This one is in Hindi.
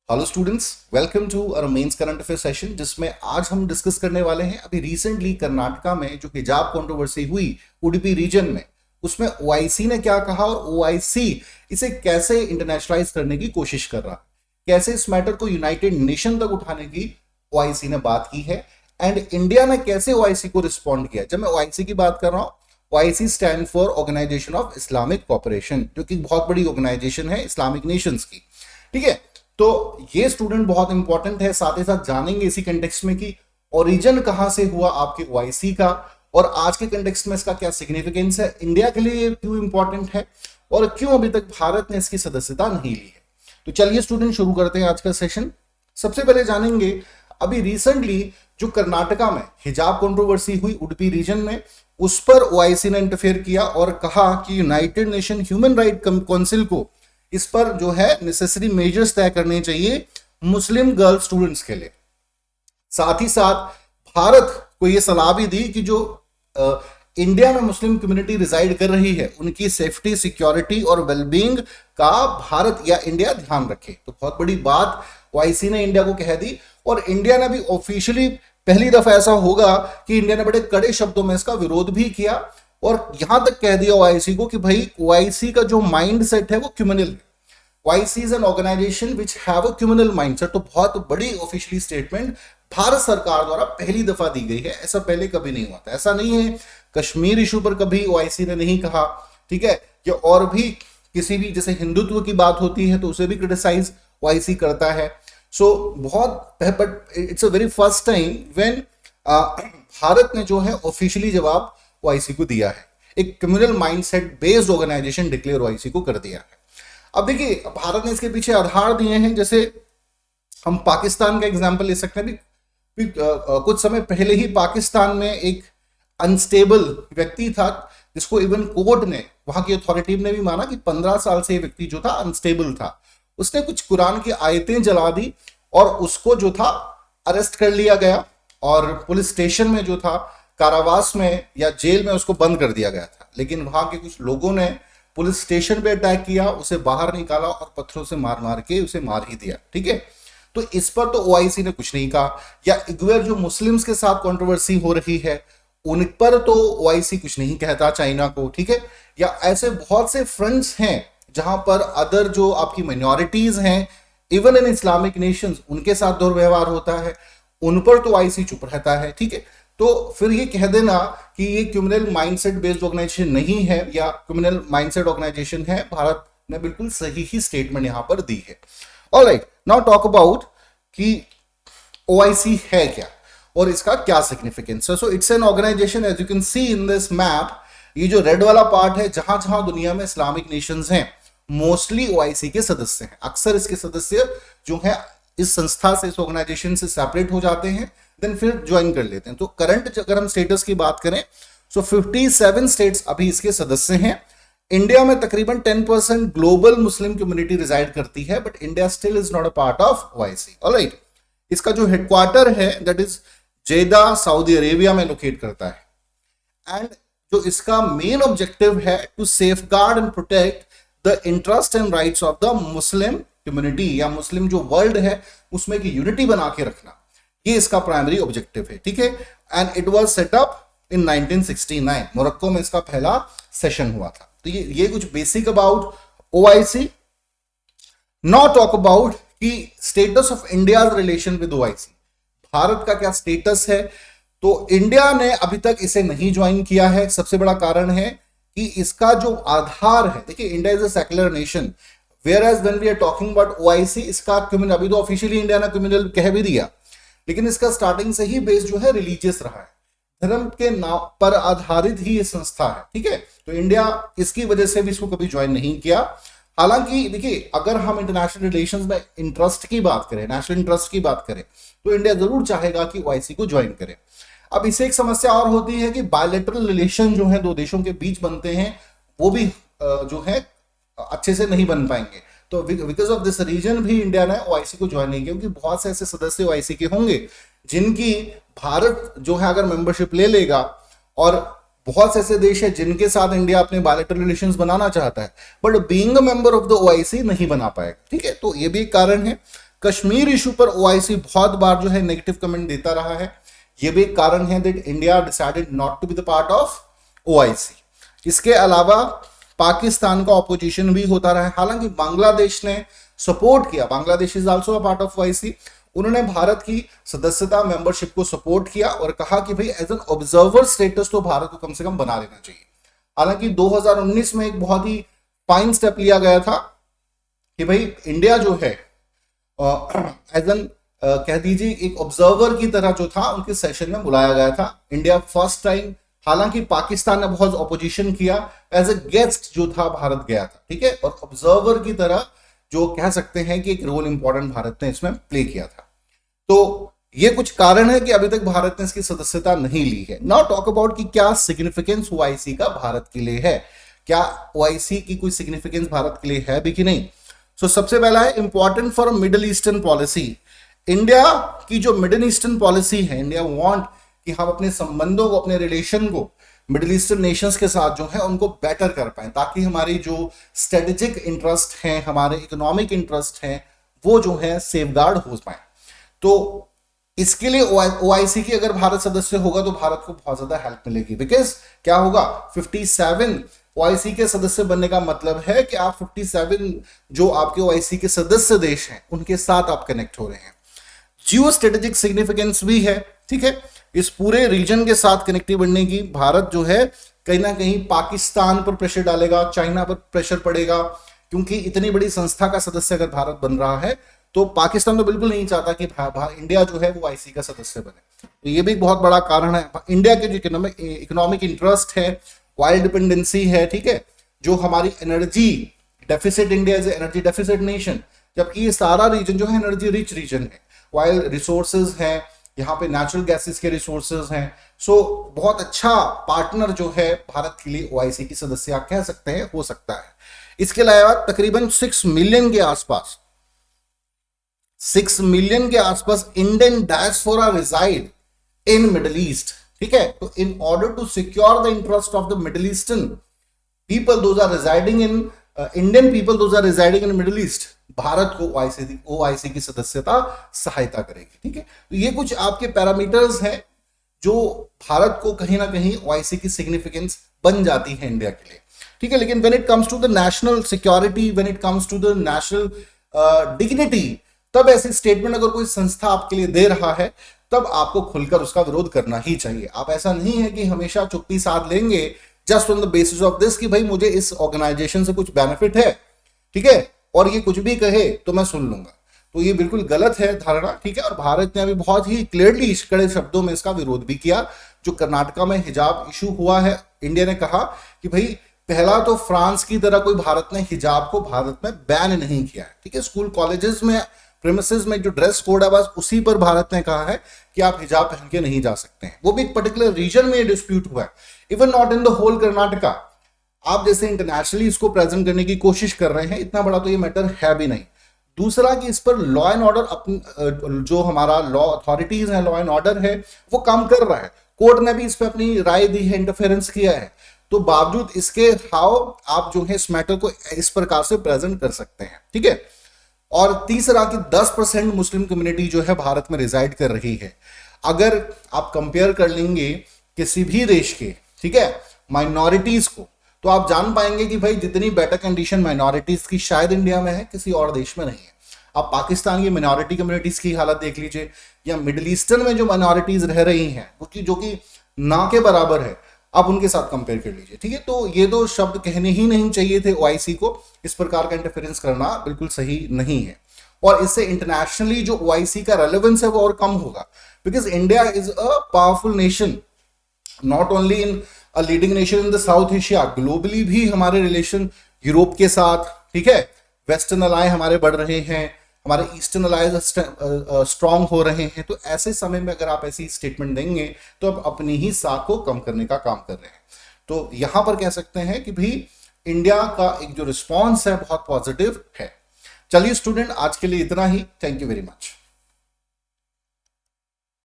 Hello students, welcome to our mains current affair session जिसमें आज हम डिस्कस करने वाले हैं अभी रिसेंटली कर्नाटका में जो हिजाब कंट्रोवर्सी हुई उडुपी रीजन में, उसमें ओआईसी ने क्या कहा और ओआईसी इसे कैसे इंटरनेशनलाइज करने की कोशिश कर रहा है, कैसे इस मैटर को यूनाइटेड नेशन तक उठाने की ओआईसी ने बात की है एंड इंडिया ने कैसे ओआईसी को रिस्पॉन्ड किया। जब मैं ओआईसी की बात कर रहा हूं, OIC stand for organisation of Islamic cooperation, जो कि बहुत बड़ी ऑर्गेनाइजेशन है इस्लामिक नेशंस की। ठीक है, तो ये स्टूडेंट बहुत इंपॉर्टेंट है। साथ ही साथ जानेंगे इसी कंटेक्स्ट में कि ओरिजिन कहां से हुआ आपके ओआईसी का और आज के कंटेक्स्ट में इसका क्या सिग्निफिकेंस है, इंडिया के लिए क्यों इंपॉर्टेंट है और क्यों अभी तक भारत ने इसकी सदस्यता नहीं ली है। तो चलिए स्टूडेंट शुरू करते हैं आज का सेशन। सबसे पहले जानेंगे अभी रिसेंटली जो कर्नाटका में हिजाब कंट्रोवर्सी हुई उडुपी रीजन में, उस पर ओआईसी ने इंटरफेयर किया और कहा कि United nation human right council को इस पर जो है नेसेसरी मेजर्स तय करने चाहिए मुस्लिम गर्ल स्टूडेंट्स के लिए। साथ ही साथ भारत को यह सलाह भी दी कि जो इंडिया में मुस्लिम कम्युनिटी रिजाइड कर रही है उनकी सेफ्टी, सिक्योरिटी और वेलबींग का भारत या इंडिया ध्यान रखे। तो बहुत बड़ी बात ओआईसी ने इंडिया को कह दी और इंडिया ने भी ऑफिशियली पहली दफा ऐसा होगा कि इंडिया ने बड़े कड़े शब्दों में इसका विरोध भी किया और यहां तक कह दिया ओआईसी को कि भाई ओआईसी का जो माइंड सेट है वो क्रिमिनल है। OIC is an organisation which have a criminal mindset. तो बहुत बड़ी ऑफिशियली स्टेटमेंट भारत सरकार द्वारा पहली दफा दी गई है, ऐसा पहले कभी नहीं हुआ था। ऐसा नहीं है कश्मीर इशू पर कभी ओआईसी ने नहीं कहा, ठीक है, कि और भी किसी भी जैसे हिंदुत्व की बात होती है तो उसे भी क्रिटिसाइज ओआईसी करता है। सो बहुत, but it's a very first time when Bharat ने जो है ऑफिशियली जवाब ओआईसी को दिया है, एक communal mindset based organisation declare OIC को कर दिया है। अब देखिए भारत ने इसके पीछे आधार दिए हैं, जैसे हम पाकिस्तान का एग्जांपल ले सकते हैं। कुछ समय पहले ही पाकिस्तान में एक अनस्टेबल व्यक्ति था जिसको इवन कोर्ट ने, वहां की अथॉरिटी ने भी माना कि 15 साल से ये व्यक्ति जो था अनस्टेबल था। उसने कुछ कुरान की आयतें जला दी और उसको जो था अरेस्ट कर लिया गया और पुलिस स्टेशन में जो था कारावास में या जेल में उसको बंद कर दिया गया था। लेकिन वहां के कुछ लोगों ने पुलिस स्टेशन पे अटैक किया, उसे बाहर निकाला और पत्थरों से मार मार के उसे मार ही दिया। ठीक है, तो इस पर तो ओआईसी ने कुछ नहीं कहा। या इग्वेर जो मुस्लिम्स के साथ कंट्रोवर्सी हो रही है उन पर तो ओआईसी कुछ नहीं कहता चाइना को, ठीक है। या ऐसे बहुत से फ्रंट्स हैं जहां पर अदर जो आपकी माइनॉरिटीज हैं इवन इन इस्लामिक नेशंस उनके साथ दुर्व्यवहार होता है, उन पर तो ओआईसी चुप रहता है। ठीक है, तो फिर ये कह देना कि ये क्रिमिनल माइंडसेट बेस्ड ऑर्गेनाइजेशन नहीं है या क्रिमिनल माइंडसेट ऑर्गेनाइजेशन है, भारत ने बिल्कुल सही ही स्टेटमेंट यहां पर दी है। ऑलराइट, नाउ टॉक अबाउट कि ओआईसी है क्या और इसका क्या सिग्निफिकेंस है। So it's an organisation, as you can see in this map, ये जो रेड वाला पार्ट है जहां जहां दुनिया में इस्लामिक नेशंस हैं मोस्टली ओआईसी के सदस्य हैं। अक्सर इसके सदस्य जो है इस संस्था से, इस ऑर्गेनाइजेशन से सेपरेट हो जाते हैं, देन फिर ज्वाइन कर लेते हैं। तो करंट अगर हम स्टेटस की बात करें सो 57 स्टेट्स अभी इसके सदस्य हैं। इंडिया में तकरीबन 10% ग्लोबल मुस्लिम कम्युनिटी रिजाइड करती है, but India still is not a part of OIC. Alright, इसका जो हेडक्वार्टर है that is Jeddah, Saudi Arabia में लोकेट करता है एंड जो इसका मेन ऑब्जेक्टिव है to safeguard and protect the interest and rights of the Muslim community या मुस्लिम जो वर्ल्ड है उसमें की यूनिटी बना के रखना, ये इसका प्राइमरी ऑब्जेक्टिव है। ठीक है, and it was set up in 1969, Morocco में इसका पहला सेशन हुआ था। तो ये कुछ basic about OIC. Now talk about कि status of India relation with OIC, Bharat का क्या स्टेटस है। तो इंडिया ने अभी तक इसे नहीं ज्वाइन किया है। सबसे बड़ा कारण है कि इसका जो आधार है, देखिए India is a secular nation, whereas when we are talking about OIC, इसका क्रिमिनल, अभी तो ऑफिशियली इंडिया ने क्रिमिनल कह भी दिया, लेकिन इसका स्टार्टिंग से ही बेस जो है रिलीजियस रहा है, धर्म के नाम पर आधारित ही ये संस्था है। ठीक है, तो इंडिया इसकी वजह से भी इसको कभी ज्वाइन नहीं किया। हालांकि देखिए अगर हम इंटरनेशनल रिलेशंस में इंटरेस्ट की बात करें, नेशनल इंटरेस्ट की बात करें, तो इंडिया जरूर चाहेगा कि ओआईसी को ज्वाइन करे। अब इससे एक समस्या और होती है कि बायलैटरल रिलेशन जो है दो देशों के बीच बनते हैं वो भी जो है अच्छे से नहीं बन पाएंगे। तो बिकॉज ऑफ दिस रीजन भी इंडिया ने ओआईसी को ज्वाइन नहीं किया, क्योंकि बहुत से ऐसे सदस्य ओआईसी के होंगे जिनकी भारत जो है अगर मेंबरशिप ले लेगा और बहुत से ऐसे देश है जिनके साथ इंडिया अपने बायलैटरल रिलेशंस बनाना चाहता है, but being a member of the OIC नहीं बना पाएगा। ठीक है, तो ये भी एक कारण है। कश्मीर इशू पर ओआईसी बहुत बार जो है नेगेटिव कमेंट देता रहा है। ये भी एक कारण है that India decided not to be the part of OIC. इसके अलावा पाकिस्तान का ऑपोजिशन भी होता रहा है, हालांकि बांग्लादेश ने सपोर्ट किया, Bangladesh is also a part of OIC. उन्होंने भारत की सदस्यता मेंबरशिप को सपोर्ट किया और कहा कि भाई एज एन ऑब्जर्वर स्टेटस तो भारत को कम से कम बना लेना चाहिए। हालांकि 2019 में एक बहुत ही फाइन स्टेप लिया गया था कि भाई इंडिया जो है एज एन कह दीजिए एक ऑब्जर्वर की तरह जो था उनके सेशन में बुलाया गया था। इंडिया फर्स्ट टाइम, हालांकि पाकिस्तान ने बहुत ऑपोजिशन किया, एज ए गेस्ट जो था भारत गया था, ठीक है, और ऑब्जर्वर की तरह जो कह सकते हैं कि एक रोल इंपॉर्टेंट भारत ने इसमें प्ले किया था। तो ये कुछ कारण है कि अभी तक भारत ने इसकी सदस्यता नहीं ली है। नाउ टॉक अबाउट कि क्या सिग्निफिकेंस ओआईसी का भारत के लिए है, क्या ओआईसी की कोई सिग्निफिकेंस भारत के लिए है भी कि नहीं। सो सबसे पहला है important for middle eastern policy. India की जो मिडिल ईस्टर्न पॉलिसी है, इंडिया वांट कि हम अपने संबंधों को, अपने रिलेशन को मिडिल ईस्टर्न नेशंस के साथ जो है उनको बेटर कर पाए, ताकि हमारी जो स्ट्रेटेजिक इंटरेस्ट हैं, हमारे इकोनॉमिक इंटरेस्ट हैं, वो जो है सेफगार्ड हो पाए। तो इसके लिए ओआईसी की अगर भारत सदस्य होगा तो भारत को बहुत ज्यादा हेल्प मिलेगी। बिकॉज क्या होगा, 57 ओआईसी के सदस्य बनने का मतलब है कि आप 57 जो आपके ओआईसी के सदस्य देश हैं उनके साथ आप कनेक्ट हो रहे हैं। जियो स्ट्रेटेजिक सिग्निफिकेंस भी है, ठीक है, इस पूरे रीजन के साथ कनेक्टिव बनने की। भारत जो है कहीं ना कहीं पाकिस्तान पर प्रेशर डालेगा, चाइना पर प्रेशर पड़ेगा, क्योंकि इतनी बड़ी संस्था का सदस्य अगर भारत बन रहा है तो पाकिस्तान तो बिल्कुल नहीं चाहता कि इंडिया जो है वो ओआईसी का सदस्य बने। तो ये भी एक बहुत बड़ा कारण है। इंडिया के जो इकोनॉमिक इंटरेस्ट है, ऑयल डिपेंडेंसी है, ठीक है, जो हमारी energy deficit, India is energy deficit nation, जबकि ये सारा रीजन जो है एनर्जी रिच रीजन है, ऑयल रिसोर्सेज हैं, यहाँ पे नेचुरल गैसेस के रिसोर्सेज हैं। सो बहुत अच्छा पार्टनर जो है भारत के लिए ओआईसी की सदस्य आप कह सकते हैं, हो सकता है। इसके अलावा तकरीबन 6 मिलियन के आसपास, 6 मिलियन के आसपास Indian diaspora reside in Middle East, ठीक है। तो in order to secure the interest of the Middle Eastern people those are residing in Indian people those are residing in Middle East, Bharat को ओआईसी की सदस्यता सहायता करेगी, ठीक है। तो ये कुछ आपके पैरामीटर्स हैं जो भारत को कहीं ना कहीं ओआईसी की सिग्निफिकेंस बन जाती है इंडिया के लिए, ठीक है। लेकिन when it comes to the national security, when it comes to the national dignity, तब ऐसी स्टेटमेंट अगर कोई संस्था आपके लिए दे रहा है तब आपको खुलकर उसका विरोध करना ही चाहिए। आप ऐसा नहीं है कि हमेशा चुप्पी साध लेंगे just on the basis of this कि भाई मुझे इस ऑर्गेनाइजेशन से कुछ बेनिफिट है, ठीक है, और ये कुछ भी कहे तो मैं सुन लूंगा। तो ये बिल्कुल गलत है धारणा, ठीक है। और भारत ने अभी बहुत ही क्लियरली कड़े शब्दों में इसका विरोध भी किया। जो कर्नाटका में हिजाब इशू हुआ है, इंडिया ने कहा कि भाई पहला तो फ्रांस की तरह कोई भारत ने हिजाब को भारत में बैन नहीं किया है, ठीक है। स्कूल कॉलेजेस में प्रेमिसेस में जो ड्रेस कोड है बस उसी पर भारत ने कहा है कि आप हिजाब पहन के नहीं जा सकते हैं। वो भी एक पर्टिकुलर रीजन में डिस्प्यूट हुआ है, even not in the whole Karnataka. आप जैसे इंटरनेशनली इसको प्रेजेंट करने की कोशिश कर रहे हैं, इतना बड़ा तो ये मैटर है भी नहीं। दूसरा कि इस पर लॉ एंड ऑर्डर, जो हमारा लॉ अथॉरिटीज है, लॉ एंड ऑर्डर है, वो काम कर रहा है। कोर्ट ने भी इस पर अपनी राय दी है, इंटरफेरेंस किया है। तो बावजूद इसके हाउ आप जो है इस मैटर को इस प्रकार से प्रेजेंट कर सकते हैं, ठीक है। और तीसरा कि 10% मुस्लिम कम्युनिटी जो है भारत में रिजाइड कर रही है। अगर आप कंपेयर कर लेंगे किसी भी देश के, ठीक है, माइनॉरिटीज को, तो आप जान पाएंगे कि भाई जितनी बेटर कंडीशन माइनॉरिटीज की शायद इंडिया में है, किसी और देश में नहीं है। आप पाकिस्तान की माइनॉरिटी कम्युनिटीज की हालत देख लीजिए, या मिडिल ईस्टर्न में जो माइनॉरिटीज रह रही हैं जो कि ना के बराबर है, आप उनके साथ कंपेयर कर लीजिए, ठीक है। तो ये दो शब्द कहने ही नहीं चाहिए थे ओआईसी को। इस प्रकार का इंटरफेरेंस करना बिल्कुल सही नहीं है, और इससे इंटरनेशनली जो ओआईसी का रेलेवेंस है वो और कम होगा। Because India is a powerful nation, not only in a leading nation in the south Asia, globally भी हमारे रिलेशन यूरोप के साथ, ठीक है, वेस्टर्न अलाय हमारे बढ़ रहे हैं, हमारे ईस्टर्न अलायंस स्ट्रांग हो रहे हैं। तो ऐसे समय में अगर आप ऐसी स्टेटमेंट देंगे तो आप अपनी ही साख को कम करने का काम कर रहे हैं। तो यहां पर कह सकते हैं कि भाई इंडिया का एक जो रिस्पॉन्स है बहुत पॉजिटिव है। चलिए स्टूडेंट, आज के लिए इतना ही। Thank you very much.